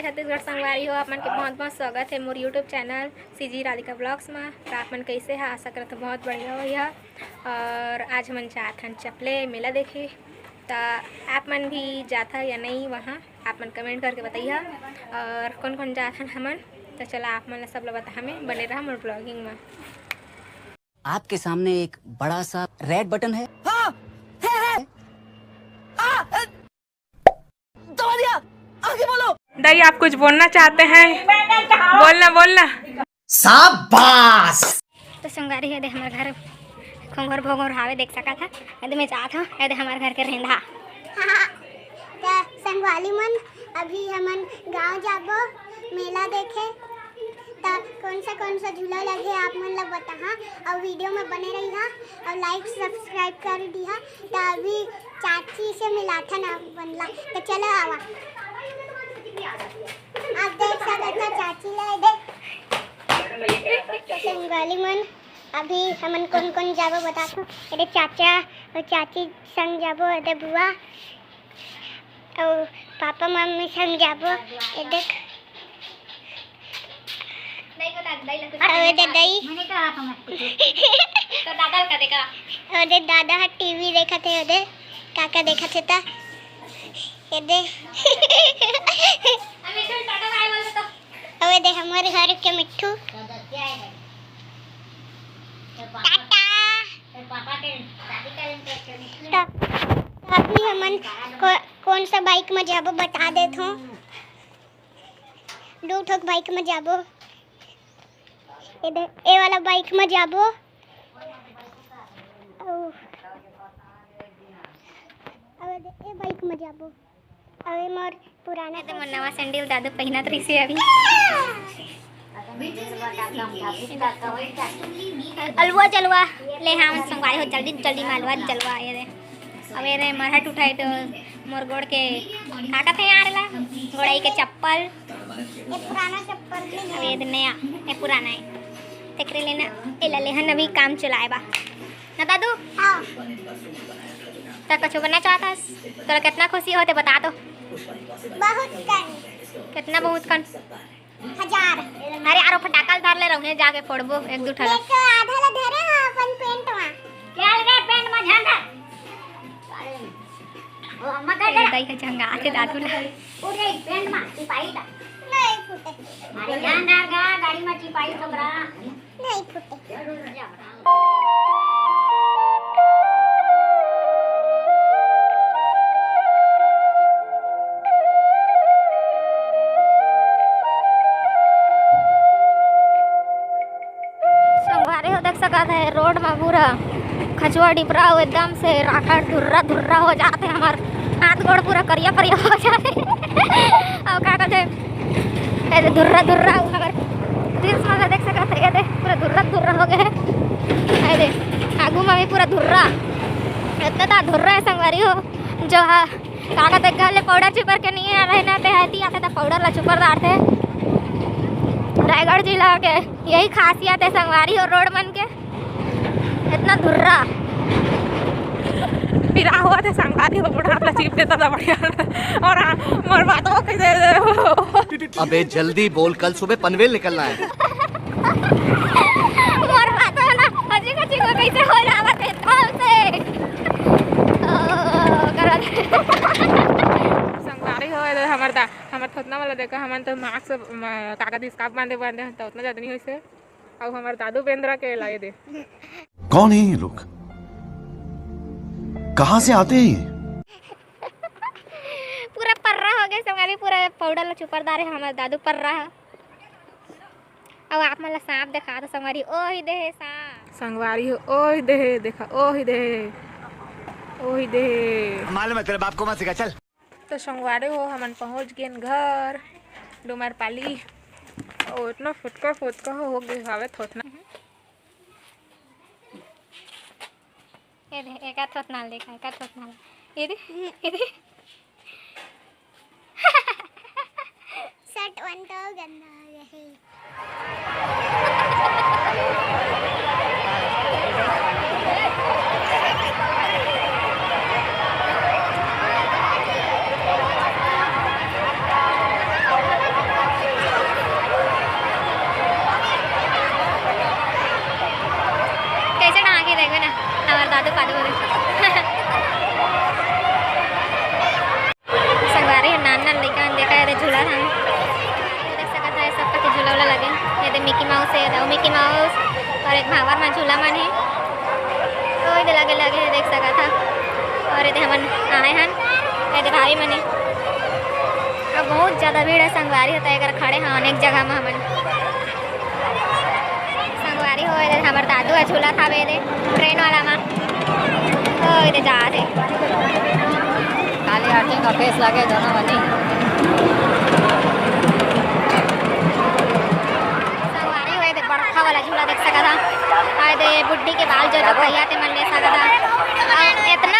छत्तीसगढ़ संगवारी हो आप मन के बहुत बहुत स्वागत है मोर YouTube channel CG Radhika blogs में। तो आप मन कैसे है, आशा करत बहुत बढ़िया हो यह। और आज हम जात हन चपले मेला देखे, तो आप मन भी जाता है या नहीं वहाँ आप मन कमेंट करके बताइए। और कौन कौन जात हन हमन, तो चला आप मन सब लोग बता हमें बने रहा मोर ब्लॉगिंग में। आपके सामने एक बड़ा सा रेड बटन है। हाँ, है। दबा दिया, आगे बोलो। दाई आप कुछ बोलना चाहते हैं? बोलना। शाबाश। तो संगवारी है दे हमारे घर खोंगर भोंगर हावे देख सका था, यदि मैं चाहत हूँ यदि हमारे घर के रेंधा। हाँ संगवाली मन अभी हमन गांव जाबो मेला देखे, तो कौन सा झूला लगे आप मन ला बताहा और वीडियो में बने रही हा और लाइक सब्सक्राइब कर दिहा। तो अभी चाची से मिलाथा ना बनला, तो चलो आवा आप देख सकते हो चाची ला देख। संगवाली मन अभी हमन कौन कौन जाबो बताथो, अरे चाचा और चाची संग जाबो, अरे बुआ और पापा मम्मी संग जाबो। ये देख अरे दादा टीवी देखा थे, अरे काका देखा थे ता ये दे अबे दे हमारे घर के मिट्ठू टाटा। अभी हमन कौन सा बाइक में जाबो बता देत हूँ। दो ठोक बाइक में जाबो, ए वाला बाइक में जाबो ए बाइक में जाबो। अबे मोर पुराना तो मोर नवा सैंडल दादू पहनत रही से अभी। अलवा जलवा ले हम संगवारी हो जल्दी मालवा जलवा ये रे। अबे रे मरहट उठाई तो मोर गोड़ के काका थे यार ला गोड़ाई के चप्पल, ये पुराना चप्पल अबे ये नया ये पुराना है तेकरे लेना एला लेहन अभी काम चलाए बा ना दादू। हाँ तो कुछ बनना चाहता तोरा कितना खुशी होते बता दो। बहुत कन कितना बहुत कन 1000। अरे यारो फटाकल धर ले रहूं जाके फोड़बो एक दू ठला। एक आधा ला धरे हां अपन पेंट में क्या रे पेंट में झंडा ओ अम्मा का दाई का झंगा आके दादू ला उरे पेंट में चिपाई ता नहीं फुटे। अरे झंडा गा गाड़ी में चिपाई सबरा नहीं फुटे। संगवारी हो देख सका है रोड में पूरा खचुआ डिपरा हो एकदम से राखड़ धुर्रा हो जाते हमार हाथ गोड़ पूरा करिया हो जाते। और क्या कहते ऐसे धुर्रा अगर रील्स में देख सका है, ये देख पूरा धुर्रा हो गए है। ये आगू में भी पूरा धुर्रा इतना धुर्रा है संगवारी हो जो है क्या कहते गले पाउडर चिपर के नहीं आ रहे ना देहाती आते तो पाउडर ला चुपर डालते। रायगढ़ जिला के यही खासियत है संगवारी और रोड मन के इतना धुर्रा फिरा हुआ थे संगवारी हो बुढ़ा चीप देता था बढ़िया। और मोर बातों के दे अबे जल्दी बोल, कल सुबह पनवेल निकलना है। मोर बातों ना अजी को कैसे हो जावत है कौन से संगवारी हो हमर थोतना वाला देखा हमन तो मास्क कागज स्कार्फ बांधे तो उतना ज्यादा नहीं होइसे। अब हमार दादू बेंद्रा के लाए दे। कौन है ये लोग, कहाँ से आते हैं ये? पूरा पर्रा हो गया संगवारी, पूरा पाउडर ला चुपरदार है हमारे दादू पर्रा है। अब आप मतलब सांप देखा तो संगवारी ओही दे सांप संगवारी हो ओही दे देखा ओही दे मालूम है तेरे बाप को मत सिखा, चल। तो संगवारी हो हमन पहुंच गए घर डुमर पाली और इतना फुटका हो गए हवे थोतना। ये दे एक थोतना देखा एक थोतना ये दे शर्ट वन तो गंदा रहे। कादो कादो हो संगवारी नान नान लड़का देखा है झूला था देख सकता है सबका के झूला वाला लगे ये दे मिकी माउस है और मिकी माउस और एक भावर में झूला मन है तो ये लगे लगे देख सकता था और ये हमन आए हन ये भाई मने अब बहुत ज़्यादा भीड़ है संगवारी होता है अगर खड़े हैं अनेक जगह में हमन संगवारी हो हमारे दादू है झूला था वे ट्रेन वाला में तो इधर जा थे काली आरती का फेस लगे दोनों बनी संगवारी हो बड़का वाला झूला देख सका था और ये बुड्ढी के बाल जो भैया थे मन ले सका था इतना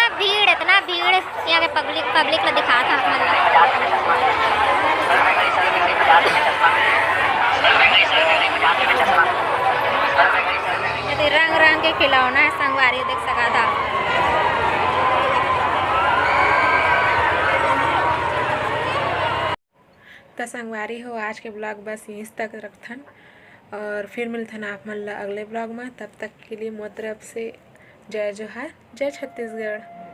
भीड़ यहाँ के पब्लिक को दिखा था मतलब रंग रंग के खिलौना है संगवारी देख सका था तो संगवारी हो आज के ब्लॉग बस यहीं तक रखथन और फिर मिलथन आप मन ला अगले ब्लॉग में। तब तक के लिए मोर तरफ से जय जोहार, जय छत्तीसगढ़।